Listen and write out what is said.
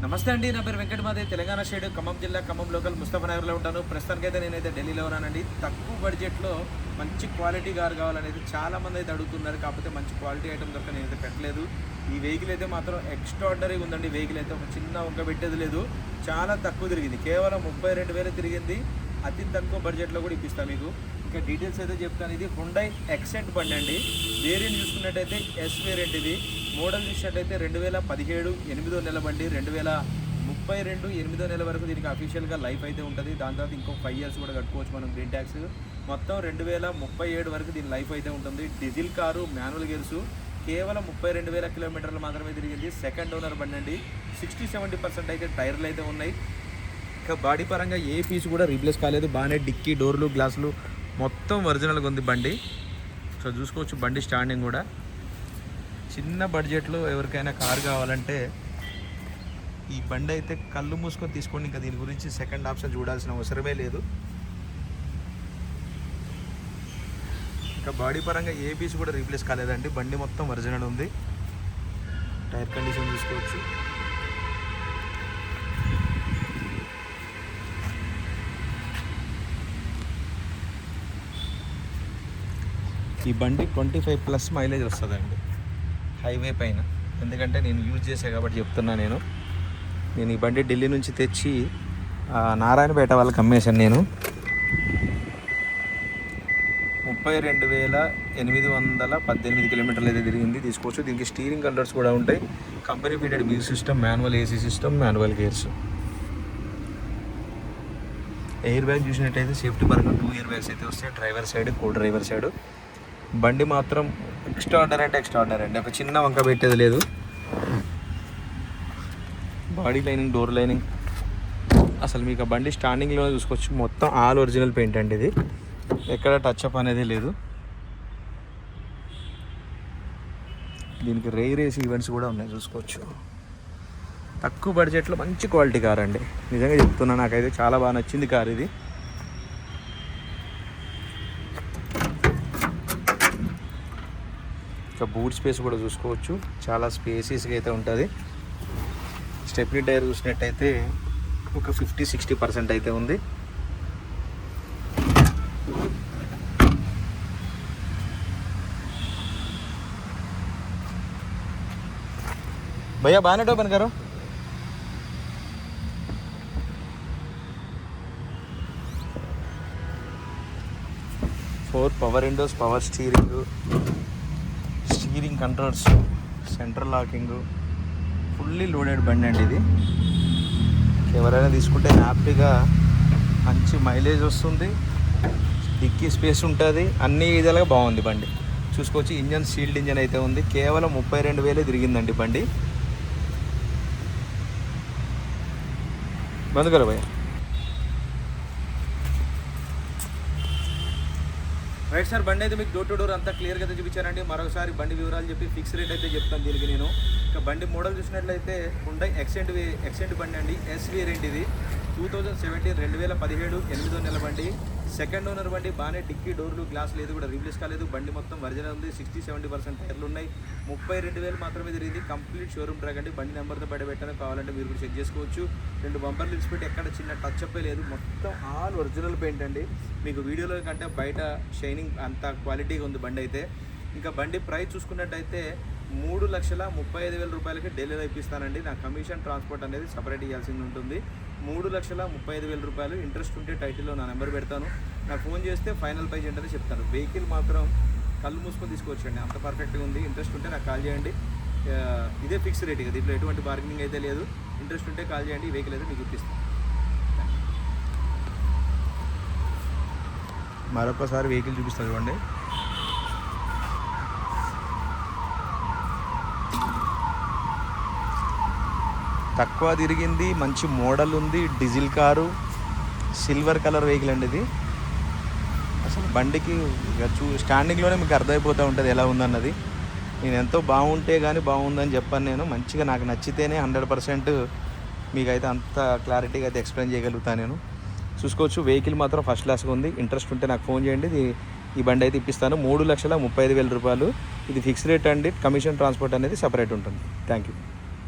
నమస్తే అండి, నా పేరు వెంకటమాదే. తెలంగాణ స్టేట్ ఖమ్మం జిల్లా ఖమ్మం లోకల్ ముస్తఫానగర్లో ఉంటాను. ప్రస్తుతానికైతే నేనైతే ఢిల్లీలో ఉన్నానండి. తక్కువ బడ్జెట్లో మంచి క్వాలిటీ కారు కావాలనేది చాలామంది అయితే అడుగుతున్నారు. కాకపోతే మంచి క్వాలిటీ ఐటమ్ దొరక నేనైతే పెట్టలేదు. ఈ వెహికల్ అయితే మాత్రం ఎక్స్ట్రాడనరీగా ఉందండి. వెహికల్ అయితే ఒక చిన్న వంక పెట్టేది లేదు. చాలా తక్కువ తిరిగింది, కేవలం 32,000 తిరిగింది. అతి తక్కువ బడ్జెట్లో కూడా ఇప్పిస్తాను మీకు. ఇంకా డీటెయిల్స్ అయితే చెప్తాను. ఇది హుండై ఎక్సెంట్ బండి అండి. వేరియంట్ చూసుకున్నట్టయితే ఎస్ వేరియంట్. ఇది మోడల్ చూసినట్టయితే 2017 8వ నెల బండి. 2032 8వ నెల వరకు దీనికి అఫీషియల్గా లైఫ్ అయితే ఉంటుంది. దాని తర్వాత ఇంకో 5 years కూడా కట్టుకోవచ్చు మనం గ్రీన్ ట్యాక్స్. మొత్తం 2037 వరకు దీని లైఫ్ అయితే ఉంటుంది. Diesel car, manual gears. కేవలం 32,000 కిలోమీటర్లు మాత్రమే తిరిగింది. సెకండ్ ఓనర్ బండి అండి. 60-70% అయితే టైర్లు అయితే ఉన్నాయి. ఇంకా బాడీ పరంగా ఏ పీస్ కూడా రీప్లేస్ కాలేదు. బాగానే డిక్కీ, డోర్లు, గ్లాసులు మొత్తం ఒరిజినల్గా ఉంది బండి. సో చూసుకోవచ్చు బండి స్టాండింగ్ కూడా. చిన్న బడ్జెట్లో ఎవరికైనా కారు కావాలంటే ఈ బండి అయితే కళ్ళు మూసుకొని తీసుకోండి. ఇంకా దీని గురించి సెకండ్ ఆప్షన్ చూడాల్సిన అవసరమే లేదు. ఇంకా బాడీ పరంగా ఏ పీస్ కూడా రీప్లేస్ కాలేదండి. బండి మొత్తం ఒరిజినల్ ఉంది. టైర్ కండిషన్ చూసుకోవచ్చు. ఈ బండి 25+ మైలేజ్ వస్తుందండి హైవే పైన. ఎందుకంటే నేను యూజ్ చేసే కాబట్టి చెప్తున్నా. నేను ఈ బండి ఢిల్లీ నుంచి తెచ్చి నారాయణపేట వాళ్ళకి అమ్మేశాను. నేను 32,818 కిలోమీటర్లు అయితే తిరిగింది. తీసుకోవచ్చు. దీనికి స్టీరింగ్ కంట్రోల్స్ కూడా ఉంటాయి. Company fitted music system, manual AC system, manual gears. Air bag చూసినట్టయితే సేఫ్టీ పరంగా 2 ఎయిర్ బ్యాగ్స్ అయితే వస్తాయి. డ్రైవర్ సైడ్, కో డ్రైవర్ సైడ్. బండి మాత్రం ఎక్స్ట్రాడనరీ అండి. ఒక చిన్న వంక పెట్టేది లేదు. బాడీ లైనింగ్, డోర్ లైనింగ్, అసలు మీకు ఆ బండి స్టాండింగ్లో చూసుకోవచ్చు. మొత్తం ఆల్ ఒరిజినల్ పెయింట్ అండి. ఇది ఎక్కడ టచ్అప్ అనేది లేదు. దీనికి రేస్ ఈవెంట్స్ కూడా ఉన్నాయి, చూసుకోవచ్చు. తక్కువ బడ్జెట్లో మంచి క్వాలిటీ కార్ అండి. నిజంగా చెప్తున్నా, నాకైతే చాలా బాగా నచ్చింది కార్ ఇది. ఇంకా బూట్ స్పేస్ కూడా చూసుకోవచ్చు. చాలా స్పేసెస్గా అయితే ఉంటుంది. స్టెప్నీ టైర్ చూసినట్టయితే ఒక 50-60% అయితే ఉంది. భయ్యా బాగానే ఓపెన్ కరో. Power Windows, power steering controls, central locking, fully loaded బండి అండి ఇది. ఎవరైనా తీసుకుంటే హ్యాపీగా మంచి మైలేజ్ వస్తుంది, డిక్కీ స్పేస్ ఉంటుంది, అన్ని విధాలుగా బాగుంది బండి. చూసుకోవచ్చు. ఇంజన్ సీల్డ్ ఇంజన్ అయితే ఉంది. కేవలం 32,000 తిరిగిందండి బండి. బంద్ కరో భయ్యా. రైట్ సార్, బండి అయితే మీకు డోర్ టు డోర్ అంతా క్లియర్గా అయితే చూపించారండి. మరొకసారి బండి వివరాలు చెప్పి ఫిక్స్ రేట్ అయితే చెప్తాను దీనికి నేను. ఇంకా బండి మోడల్ చూసినట్లయితే హుండై ఎక్సెంట్ బండి అండి. Yes variant. ఇది 2017 8వ నెల బండి. సెకండ్ ఓనర్ బండి. బాగానే డిక్కీ, డోర్లు, గ్లాసులు ఏది కూడా రీప్లేస్ కాలేదు. బండి మొత్తం ఒరిజినల్ ఉంది. 60-70% టైర్లు ఉన్నాయి. 32,000 మాత్రమే తిరిగింది. కంప్లీట్ షోరూమ్ ట్రాక్ అండి. బండి నెంబర్తో బయట పెట్టాను, కావాలంటే మీరు కూడా చెక్ చేసుకోవచ్చు. 2 బంపర్లు ఇచ్చిపెట్టి ఎక్కడ చిన్న టచ్ అప్పే లేదు. మొత్తం ఆల్ ఒరిజినల్ పెయింట్ అండి. మీకు వీడియోలో కంటే బయట షైనింగ్ అంత క్వాలిటీగా ఉంది బండి అయితే. ఇంకా బండి ప్రైస్ చూసుకున్నట్టయితే 3,35,000 రూపాయలకి ఢిల్లీలో ఇప్పిస్తానండి. నా కమిషన్, ట్రాన్స్పోర్ట్ అనేది సపరేట్ ఇవ్వాల్సింది ఉంటుంది. 3,35,000 రూపాయలు. ఇంట్రెస్ట్ ఉంటే టైటిల్లో నా నెంబర్ పెడతాను. నాకు ఫోన్ చేస్తే ఫైనల్ ప్రైస్ ఏంటనే చెప్తాను. వెహికల్ మాత్రం కళ్ళు మూసుకొని తీసుకోవచ్చండి, అంత పర్ఫెక్ట్గా ఉంది. ఇంట్రెస్ట్ ఉంటే నాకు కాల్ చేయండి. ఇదే ఫిక్స్ రేట్. ఇక దీంట్లో ఎటువంటి బార్గెనింగ్ అయితే లేదు. ఇంట్రెస్ట్ ఉంటే కాల్ చేయండి. ఈ వెహికల్ అయితే మీకు ఇప్పిస్తాను. మరొకసారి వెహికల్ చూపిస్తాను చూడండి. తక్కువ తిరిగింది, మంచి మోడల్ ఉంది, diesel car, silver colour vehicle అండి ఇది. అసలు బండికి స్టాండింగ్లోనే మీకు అర్థమైపోతూ ఉంటుంది ఎలా ఉందన్నది. నేను ఎంతో బాగుంటే కానీ బాగుందని చెప్పాను నేను. మంచిగా నాకు నచ్చితేనే 100% మీకైతే అంత క్లారిటీగా అయితే ఎక్స్ప్లెయిన్ చేయగలుగుతాను నేను. చూసుకోవచ్చు. వెహికల్ మాత్రం ఫస్ట్ క్లాస్గా ఉంది. ఇంట్రెస్ట్ ఉంటే నాకు ఫోన్ చేయండి. ఈ బండి అయితే ఇప్పిస్తాను. 3,35,000 రూపాయలు. ఇది ఫిక్స్ రేట్ అండి. కమిషన్, ట్రాన్స్పోర్ట్ అనేది సపరేట్ ఉంటుంది. Thank you.